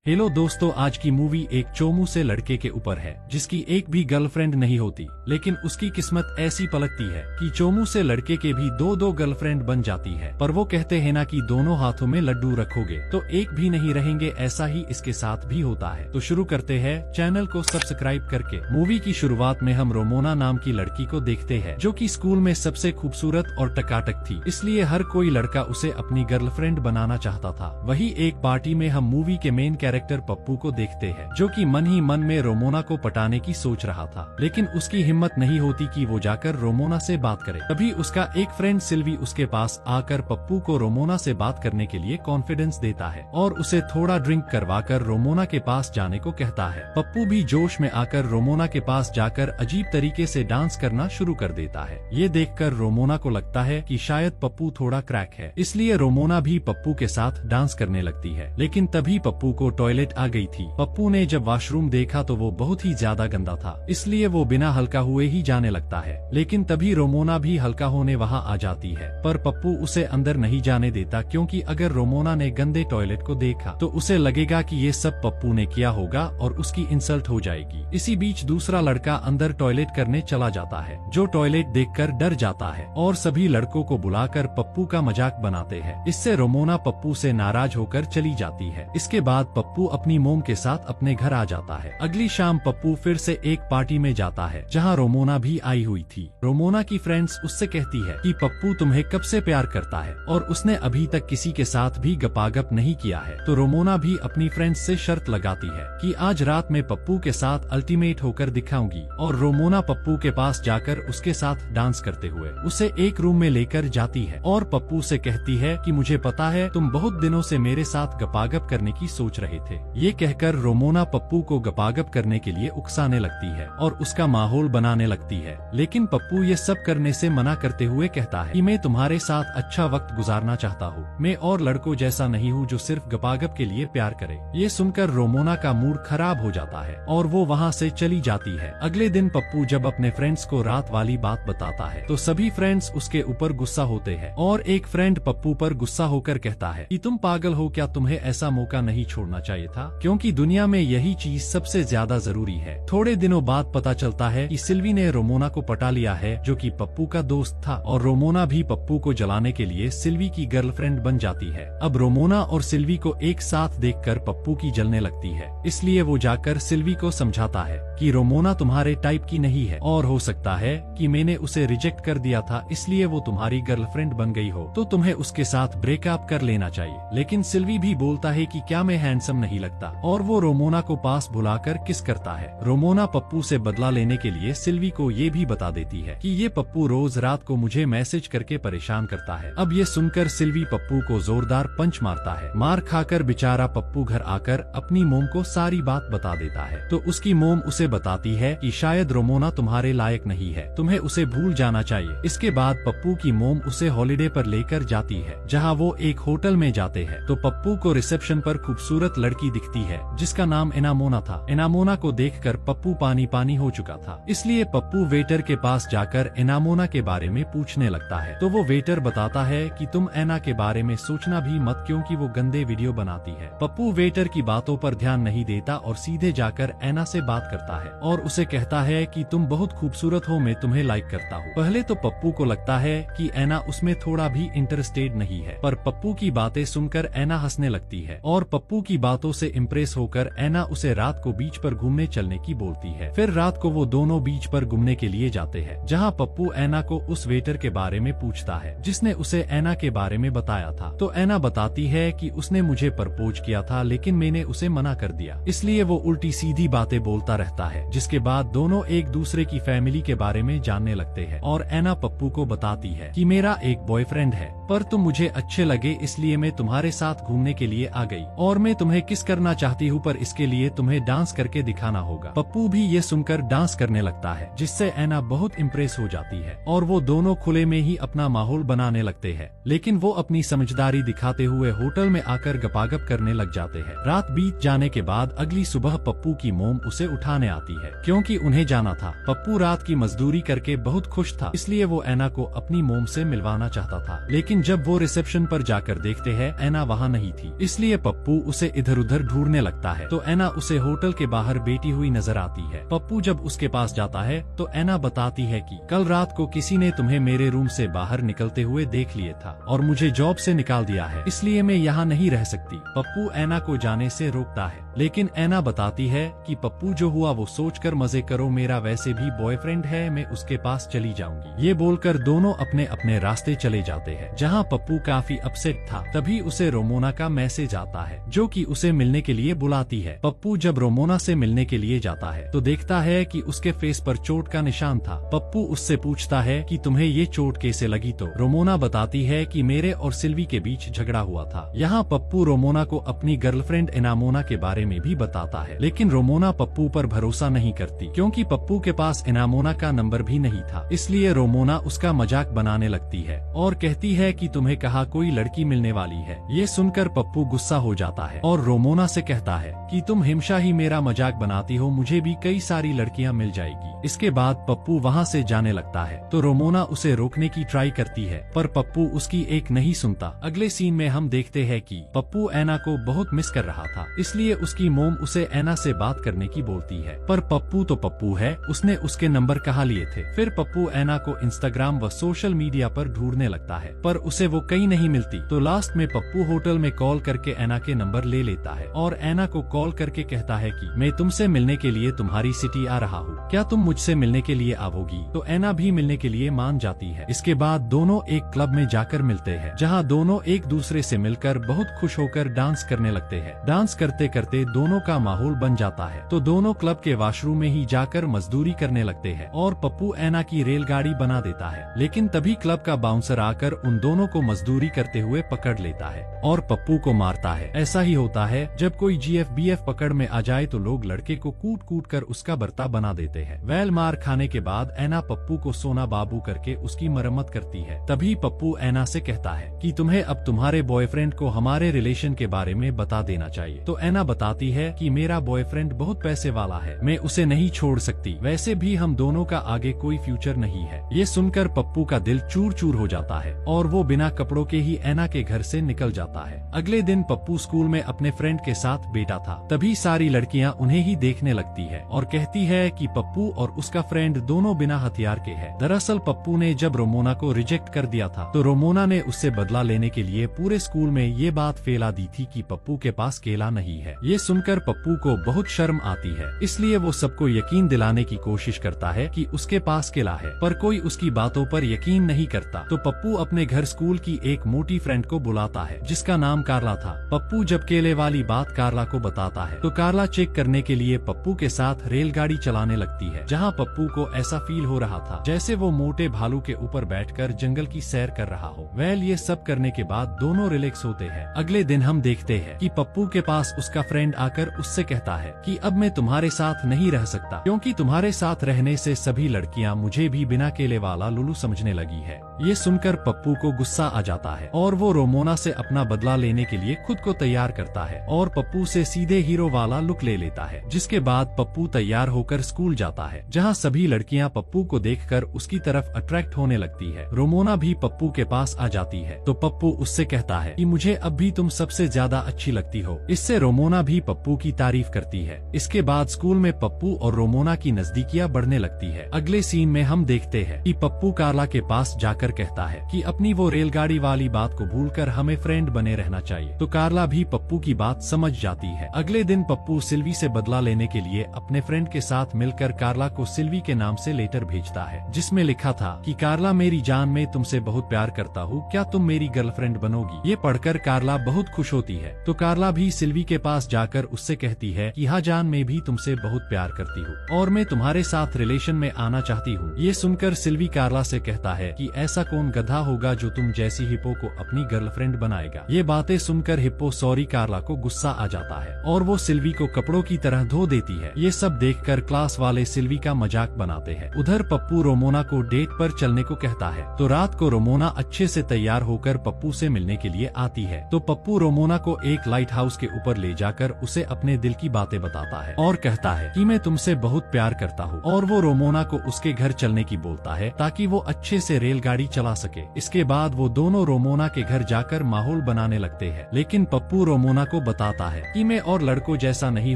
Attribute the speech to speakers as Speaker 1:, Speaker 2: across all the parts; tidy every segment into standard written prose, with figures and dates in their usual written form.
Speaker 1: Hello दोस्तों, आज की मूवी एक चोमू से लड़के के ऊपर है जिसकी एक भी गर्लफ्रेंड नहीं होती, लेकिन उसकी किस्मत ऐसी पलटती है कि चोमू से लड़के के भी दो गर्लफ्रेंड बन जाती है। पर वो कहते हैं ना कि दोनों हाथों में लड्डू रखोगे तो एक भी नहीं रहेंगे, ऐसा ही इसके साथ भी होता है। तो शुरू करते हैं चैनल को सब्सक्राइब करके। मूवी की शुरुआत में हम रोमोना नाम की लड़की को देखते हैं जो कि स्कूल में सबसे खूबसूरत और टकाटक थी, इसलिए हर कोई लड़का उसे अपनी गर्लफ्रेंड बनाना चाहता था। वही एक पार्टी में हम मूवी के मेन कैरेक्टर पप्पू को देखते हैं जो कि मन ही मन में रोमोना को पटाने की सोच रहा था, लेकिन उसकी हिम्मत नहीं होती कि वो जाकर रोमोना से बात करे। तभी उसका एक फ्रेंड सिल्वी उसके पास आकर पप्पू को रोमोना से बात करने के लिए कॉन्फिडेंस देता है और उसे थोड़ा ड्रिंक करवाकर रोमोना के पास जाने को कहता है। पप्पू भी जोश में आकर रोमोना के पास जाकर अजीब तरीके से डांस करना शुरू कर देता है। ये देखकर रोमोना को लगता है कि शायद पप्पू थोड़ा क्रैक है, इसलिए रोमोना भी पप्पू के साथ डांस करने लगती है। लेकिन तभी पप्पू को टॉयलेट आ गई थी। पप्पू ने जब वॉशरूम देखा तो वो बहुत ही ज्यादा गंदा था, इसलिए वो बिना हल्का हुए ही जाने लगता है। लेकिन तभी रोमोना भी हल्का होने वहाँ आ जाती है, पर पप्पू उसे अंदर नहीं जाने देता, क्योंकि अगर रोमोना ने गंदे टॉयलेट को देखा तो उसे लगेगा कि ये सब पप्पू ने किया होगा और उसकी इंसल्ट हो जाएगी। इसी बीच दूसरा लड़का अंदर टॉयलेट करने चला जाता है, जो टॉयलेट देखकर डर जाता है और सभी लड़कों को बुलाकर पप्पू का मजाक बनाते हैं। इससे रोमोना पप्पू से नाराज होकर चली जाती है। इसके बाद पप्पू अपनी मोम के साथ अपने घर आ जाता है। अगली शाम पप्पू फिर से एक पार्टी में जाता है जहां रोमोना भी आई हुई थी। रोमोना की फ्रेंड्स उससे कहती है कि पप्पू तुम्हें कब से प्यार करता है और उसने अभी तक किसी के साथ भी गपागप नहीं किया है। तो रोमोना भी अपनी फ्रेंड्स से शर्त लगाती है कि आज रात में पप्पू के साथ अल्टीमेट होकर दिखाऊंगी, और रोमोना पप्पू के पास जाकर उसके साथ डांस करते हुए उसे एक रूम में लेकर जाती है और पप्पू से कहती है कि मुझे पता है तुम बहुत दिनों से मेरे साथ गपागप करने की सोच रहे थे। ये कहकर रोमोना पप्पू को गपागप करने के लिए उकसाने लगती है और उसका माहौल बनाने लगती है, लेकिन पप्पू ये सब करने से मना करते हुए कहता है कि मैं तुम्हारे साथ अच्छा वक्त गुजारना चाहता हूँ, मैं और लड़कों जैसा नहीं हूँ जो सिर्फ गपागप के लिए प्यार करे। ये सुनकर रोमोना का मूड खराब हो जाता है और वो वहाँ से चली जाती है। अगले दिन पप्पू जब अपने फ्रेंड्स को रात वाली बात बताता है तो सभी फ्रेंड्स उसके ऊपर गुस्सा होते हैं और एक फ्रेंड पप्पू पर गुस्सा होकर कहता है कि तुम पागल हो क्या, तुम्हें ऐसा मौका नहीं छोड़ना चाहिए था, क्योंकि दुनिया में यही चीज सबसे ज्यादा जरूरी है। थोड़े दिनों बाद पता चलता है कि सिल्वी ने रोमोना को पटा लिया है, जो कि पप्पू का दोस्त था, और रोमोना भी पप्पू को जलाने के लिए सिल्वी की गर्लफ्रेंड बन जाती है। अब रोमोना और सिल्वी को एक साथ देखकर पप्पू की जलने लगती है, इसलिए वो जाकर सिल्वी को समझाता है कि रोमोना तुम्हारे टाइप की नहीं है और हो सकता है कि मैंने उसे रिजेक्ट कर दिया था, इसलिए वो तुम्हारी गर्लफ्रेंड बन गई हो, तो तुम्हें उसके साथ ब्रेकअप कर लेना चाहिए। लेकिन सिल्वी भी बोलता है कि क्या मैं हैंडसम नहीं लगता, और वो रोमोना को पास बुलाकर किस करता है। रोमोना पप्पू से बदला लेने के लिए सिल्वी को ये भी बता देती है कि ये पप्पू रोज रात को मुझे मैसेज करके परेशान करता है। अब ये सुनकर सिल्वी पप्पू को जोरदार पंच मारता है। मार खाकर बेचारा पप्पू घर आकर अपनी मोम को सारी बात बता देता है, तो उसकी मोम उसे बताती है कि शायद रोमोना तुम्हारे लायक नहीं है, तुम्हें उसे भूल जाना चाहिए। इसके बाद पप्पू की मोम उसे हॉलिडे पर लेकर जाती है, जहाँ वो एक होटल में जाते हैं। तो पप्पू को रिसेप्शन पर खूबसूरत लड़की दिखती है जिसका नाम एनामोना था। एनामोना को देखकर पप्पू पानी पानी हो चुका था, इसलिए पप्पू वेटर के पास जाकर एनामोना के बारे में पूछने लगता है। तो वो वेटर बताता है कि तुम एना के बारे में सोचना भी मत, क्योंकि वो गंदे वीडियो बनाती है। पप्पू वेटर की बातों पर ध्यान नहीं देता और सीधे जाकर एना से बात करता है और उसे कहता है कि तुम बहुत खूबसूरत हो, मैं तुम्हें लाइक करता हूँ। पहले तो पप्पू को लगता है कि एना उसमें थोड़ा भी इंटरेस्टेड नहीं है, पर पप्पू की बातें सुनकर एना हंसने लगती है और पप्पू की बातों से इम्प्रेस होकर एना उसे रात को बीच पर घूमने चलने की बोलती है। फिर रात को वो दोनों बीच पर घूमने के लिए जाते हैं, जहाँ पप्पू एना को उस वेटर के बारे में पूछता है जिसने उसे एना के बारे में बताया था। तो एना बताती है कि उसने मुझे प्रपोज किया था, लेकिन मैंने उसे मना कर दिया, इसलिए वो उल्टी सीधी बातें बोलता रहता है। जिसके बाद दोनों एक दूसरे की फैमिली के बारे में जानने लगते हैं और एना पप्पू को बताती है कि मेरा एक बॉयफ्रेंड है, पर तुम मुझे अच्छे लगे इसलिए मैं तुम्हारे साथ घूमने के लिए आ गई, और मैं तुम्हें किस करना चाहती हूँ, पर इसके लिए तुम्हें डांस करके दिखाना होगा। पप्पू भी ये सुनकर डांस करने लगता है, जिससे एना बहुत इम्प्रेस हो जाती है और वो दोनों खुले में ही अपना माहौल बनाने लगते हैं। लेकिन वो अपनी समझदारी दिखाते हुए होटल में आकर गपागप करने लग जाते हैं। रात बीत जाने के बाद अगली सुबह पप्पू की मोम उसे उठाने आती है क्योंकि उन्हें जाना था। पप्पू रात की मजदूरी करके बहुत खुश था, इसलिए वो ऐना को अपनी मोम से मिलवाना चाहता था। लेकिन जब वो रिसेप्शन पर जाकर देखते हैं ऐना वहाँ नहीं थी, इसलिए पप्पू उसे इधर उधर ढूंढने लगता है। तो ऐना उसे होटल के बाहर बैठी हुई नजर आती है। पप्पू जब उसके पास जाता है तो ऐना बताती है कि कल रात को किसी ने तुम्हें मेरे रूम से बाहर निकलते हुए देख लिया था और मुझे जॉब से निकाल दिया है, इसलिए मैं यहाँ नहीं रह सकती। पप्पू ऐना को जाने से रोकता है, लेकिन ऐना बताती है कि पप्पू जो हुआ वो सोचकर मजे करो, मेरा वैसे भी बॉयफ्रेंड है, मैं उसके पास चली जाऊंगी। ये बोलकर दोनों अपने अपने रास्ते चले जाते हैं। जहाँ पप्पू काफी अपसेट था तभी उसे रोमोना का मैसेज आता है जो कि उसे मिलने के लिए बुलाती है। पप्पू जब रोमोना से मिलने के लिए जाता है तो देखता है कि उसके फेस पर चोट का निशान था। पप्पू उससे पूछता है कि तुम्हें ये चोट कैसे लगी, तो रोमोना बताती है कि मेरे और सिल्वी के बीच झगड़ा हुआ था। यहाँ पप्पू रोमोना को अपनी गर्लफ्रेंड एनामोना के बारे में भी बताता है, लेकिन रोमोना पप्पू पर भरोसा नहीं करती क्योंकि पप्पू के पास एनामोना का नंबर भी नहीं था। इसलिए रोमोना उसका मजाक बनाने लगती है और कहती है कि तुम्हें कहा कोई लड़की मिलने वाली है। ये सुनकर पप्पू गुस्सा हो जाता है और रोमोना से कहता है कि तुम हमेशा ही मेरा मजाक बनाती हो, मुझे भी कई सारी लड़कियां मिल जाएगी। इसके बाद पप्पू वहाँ से जाने लगता है तो रोमोना उसे रोकने की ट्राई करती है, पर पप्पू उसकी एक नहीं सुनता। अगले सीन में हम देखते हैं कि पप्पू ऐना को बहुत मिस कर रहा था, इसलिए उसकी मोम उसे ऐना से बात करने की बोलती है। पर पप्पू तो पप्पू है, उसने उसके नंबर कहाँ लिए थे। फिर पप्पू ऐना को इंस्टाग्राम व सोशल मीडिया पर ढूंढने लगता है, पर उसे वो कहीं नहीं मिलती। तो लास्ट में पप्पू होटल में कॉल करके ऐना के नंबर ले लेता है और ऐना को कॉल करके कहता है कि मैं तुमसे मिलने के लिए तुम्हारी सिटी आ रहा हूँ, क्या तुम मुझसे मिलने के लिए आओगी। तो ऐना भी मिलने के लिए मान जाती है। इसके बाद दोनों एक क्लब में जाकर मिलते हैं, जहाँ दोनों एक दूसरे से मिलकर बहुत खुश होकर डांस करने लगते हैं। डांस करते करते दोनों का माहौल बन जाता है तो दोनों क्लब के वॉशरूम में ही जाकर मजदूरी करने लगते हैं और पप्पू ऐना की रेलगाड़ी बना देता है। लेकिन तभी क्लब का बाउंसर आकर उन दोनों को मजदूरी करते हुए पकड़ लेता है और पप्पू को मारता है। ऐसा ही होता है जब कोई GFBF पकड़ में आ जाए तो लोग लड़के को कूट कूट कर उसका बर्ता बना देते हैं। वैल मार खाने के बाद ऐना पप्पू को सोना बाबू करके उसकी मरम्मत करती है। तभी पप्पू ऐना से कहता है कि तुम्हें अब तुम्हारे बॉयफ्रेंड को हमारे रिलेशन के बारे में बता देना चाहिए। तो ऐना बताती है कि मेरा बॉयफ्रेंड बहुत पैसे वाला है, मैं उसे नहीं छोड़ सकती, वैसे भी हम दोनों का आगे कोई फ्यूचर नहीं है। ये सुनकर पप्पू का दिल चूर चूर हो जाता है और वो बिना कपड़ों के ही ऐना के घर से निकल जाता है। अगले दिन पप्पू स्कूल में अपने फ्रेंड के साथ बैठा था, तभी सारी लड़कियां उन्हें ही देखने लगती है और कहती है कि पप्पू और उसका फ्रेंड दोनों बिना हथियार के हैं। दरअसल पप्पू ने जब रोमोना को रिजेक्ट कर दिया था तो रोमोना ने उससे बदला लेने के लिए पूरे स्कूल में ये बात फैला दी थी कि पप्पू के पास केला नहीं है। ये सुनकर पप्पू को बहुत शर्म आती है, इसलिए वो सबको यकीन दिलाने की कोशिश करता है कि उसके पास केला है, पर कोई उसकी बातों पर यकीन नहीं करता। तो पप्पू अपने घर स्कूल की एक मोटी फ्रेंड को बुलाता है जिसका नाम कार्ला था। पप्पू जब केले वाली बात कार्ला को बताता है तो कार्ला चेक करने के लिए पप्पू के साथ रेलगाड़ी चलाने लगती है, जहाँ पप्पू को ऐसा फील हो रहा था जैसे वो मोटे भालू के ऊपर बैठकर जंगल की सैर कर रहा हो। वेल ये सब करने के बाद दोनों रिलैक्स होते हैं। अगले दिन हम देखते हैं कि पप्पू के पास उसका फ्रेंड आकर उससे कहता है कि अब मैं तुम्हारे साथ नहीं रह सकता क्योंकि तुम्हारे साथ रहने से सभी लड़कियां मुझे भी बिना केले वाला लुलू समझने लगी है। ये सुनकर पप्पू को गुस्सा आ जाता है और वो रोमोना से अपना बदला लेने के लिए खुद को तैयार करता है और पप्पू से सीधे हीरो वाला लुक ले लेता है। जिसके बाद पप्पू तैयार होकर स्कूल जाता है, जहाँ सभी लड़कियां पप्पू को देखकर उसकी तरफ अट्रैक्ट होने लगती है। रोमोना भी पप्पू के पास आ जाती है तो पप्पू उससे कहता है कि मुझे अब भी तुम सबसे ज्यादा अच्छी लगती हो। इससे रोमोना भी पप्पू की तारीफ करती है। इसके बाद स्कूल में पप्पू और रोमोना की नजदीकियां बढ़ने लगती है। अगले सीन में हम देखते हैं कि पप्पू कार्ला के पास जाकर कहता है कि अपनी वो रेलगाड़ी वाली बात को भूलकर हमें फ्रेंड बने रहना चाहिए। तो कार्ला भी पप्पू की बात समझ जाती है। अगले दिन पप्पू सिल्वी से बदला लेने के लिए अपने फ्रेंड के साथ मिलकर कार्ला को सिल्वी के नाम से लेटर भेजता है, जिसमें लिखा था कि कार्ला मेरी जान, मैं तुमसे बहुत प्यार करता हूँ, क्या तुम मेरी गर्लफ्रेंड बनोगी। ये पढ़कर कार्ला बहुत खुश होती है। तो कार्ला भी सिल्वी के पास जाकर उससे कहती है कि हाँ जान, मैं भी तुमसे बहुत प्यार करती हूँ और मैं तुम्हारे साथ रिलेशन में आना चाहती हूँ। ये सुनकर सिल्वी कार्ला से कहता है कि ऐसा कौन गधा होगा जो तुम जैसी हिप्पो को अपनी गर्लफ्रेंड बनाएगा। ये बातें सुनकर हिप्पो सॉरी कार्ला को गुस्सा आ जाता है और वो सिल्वी को कपड़ों की तरह धो देती है। ये सब देखकर क्लास वाले सिल्वी का मजाक बनाते हैं। उधर पप्पू रोमोना को डेट पर चलने को कहता है तो रात को रोमोना अच्छे से तैयार होकर पप्पू से मिलने के लिए आती है। तो पप्पू रोमोना को एक लाइट हाउस के ऊपर ले जाकर उसे अपने दिल की बातें बताता है और कहता है है कि मैं तुमसे बहुत प्यार करता हूँ, और वो रोमोना को उसके घर चलने की बोलता है ताकि वो अच्छे से रेलगाड़ी चला सके। इसके बाद वो दोनों रोमोना के घर जाकर माहौल बनाने लगते हैं, लेकिन पप्पू रोमोना को बताता है कि मैं और लड़कों जैसा नहीं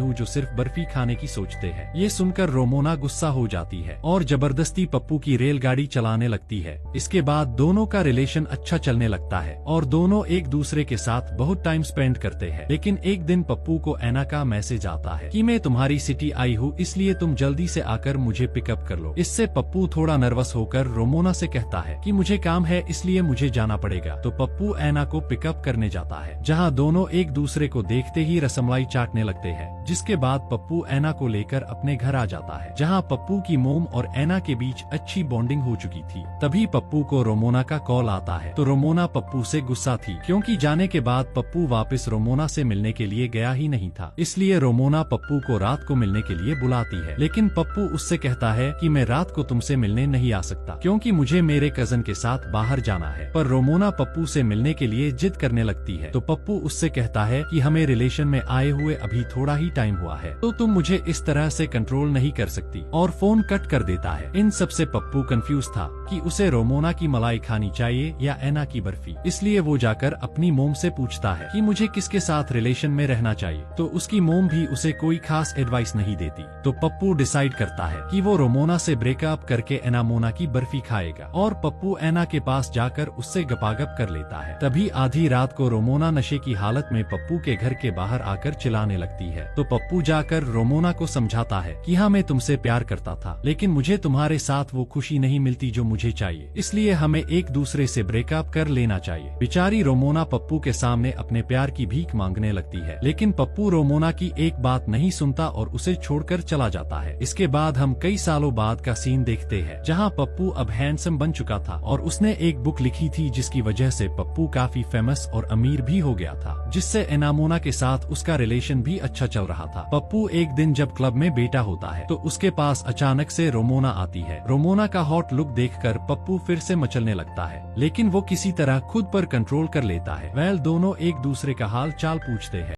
Speaker 1: हूँ जो सिर्फ बर्फी खाने की सोचते हैं। ये सुनकर रोमोना गुस्सा हो जाती है और जबरदस्ती पप्पू की रेलगाड़ी चलाने लगती है। इसके बाद दोनों का रिलेशन अच्छा चलने लगता है और दोनों एक दूसरे के साथ बहुत टाइम स्पेंड करते हैं। लेकिन एक दिन पप्पू को एना का मैसेज आता है कि मैं तुम्हारी सिटी आई हूँ, इसलिए तुम जल्दी से आकर मुझे पिकअप कर लो। इससे पप्पू थोड़ा नर्वस होकर रोमोना से कहता है कि मुझे काम है, इसलिए मुझे जाना पड़ेगा। तो पप्पू एना को पिकअप करने जाता है, जहाँ दोनों एक दूसरे को देखते ही रसमलाई चाटने लगते हैं। जिसके बाद पप्पू एना को लेकर अपने घर आ जाता है, जहाँ पप्पू की मोम और एना के बीच अच्छी बॉन्डिंग हो चुकी थी। तभी पप्पू को रोमोना का कॉल आता है, तो रोमोना पप्पू से गुस्सा थी क्योंकि जाने के बाद पप्पू वापस रोमोना से मिलने के लिए गया ही नहीं था। इसलिए रोमोना पप्पू को रात को मिलने के लिए बुलाती है, लेकिन पप्पू उससे कहता है कि मैं रात को तुमसे मिलने नहीं आ सकता क्योंकि मुझे मेरे कजन के साथ बाहर जाना है। पर रोमोना पप्पू से मिलने के लिए जिद करने लगती है, तो पप्पू उससे कहता है कि हमें रिलेशन में आए हुए अभी थोड़ा ही टाइम हुआ है, तो तुम मुझे इस तरह से कंट्रोल नहीं कर सकती, और फोन कट कर देता है। इन सब से पप्पू कंफ्यूज था कि उसे रोमोना की मलाई खानी चाहिए या एना की बर्फी। इसलिए वो जाकर अपनी मोम से पूछता है कि मुझे किसके साथ रिलेशन में रहना चाहिए, तो उसकी मोम भी उसे कोई खास एडवाइस नहीं देती। तो पप्पू डिसाइड करता है कि वो रोमोना से ब्रेकअप करके एनामोना की बर्फी खाएगा, और पप्पू एना के पास जाकर उससे गपागप कर लेता है। तभी आधी रात को रोमोना नशे की हालत में पप्पू के घर के बाहर आकर चिल्लाने लगती है। तो पप्पू जाकर रोमोना को समझाता है कि हाँ, मैं तुमसे प्यार करता था, लेकिन मुझे तुम्हारे साथ वो खुशी नहीं मिलती जो मुझे चाहिए, इसलिए हमें एक दूसरे से ब्रेकअप कर लेना चाहिए। बेचारी रोमोना पप्पू के सामने अपने प्यार की भीख मांगने लगती है, लेकिन पप्पू रोमोना की एक बात नहीं सुनता और उसे छोड़कर चला जाता है। इसके बाद हम कई सालों बाद का सीन देखते हैं, जहाँ पप्पू अब हैंडसम बन चुका था और उसने एक बुक लिखी थी जिसकी वजह से पप्पू काफी फेमस और अमीर भी हो गया था, जिससे एनामोना के साथ उसका रिलेशन भी अच्छा चल रहा था। पप्पू एक दिन जब क्लब में बैठा होता है तो उसके पास अचानक से रोमोना आती है। रोमोना का हॉट लुक देखकर पप्पू फिर से मचलने लगता है, लेकिन वो किसी तरह खुद पर कंट्रोल कर लेता है। वेल दोनों एक दूसरे का हाल चाल पूछते हैं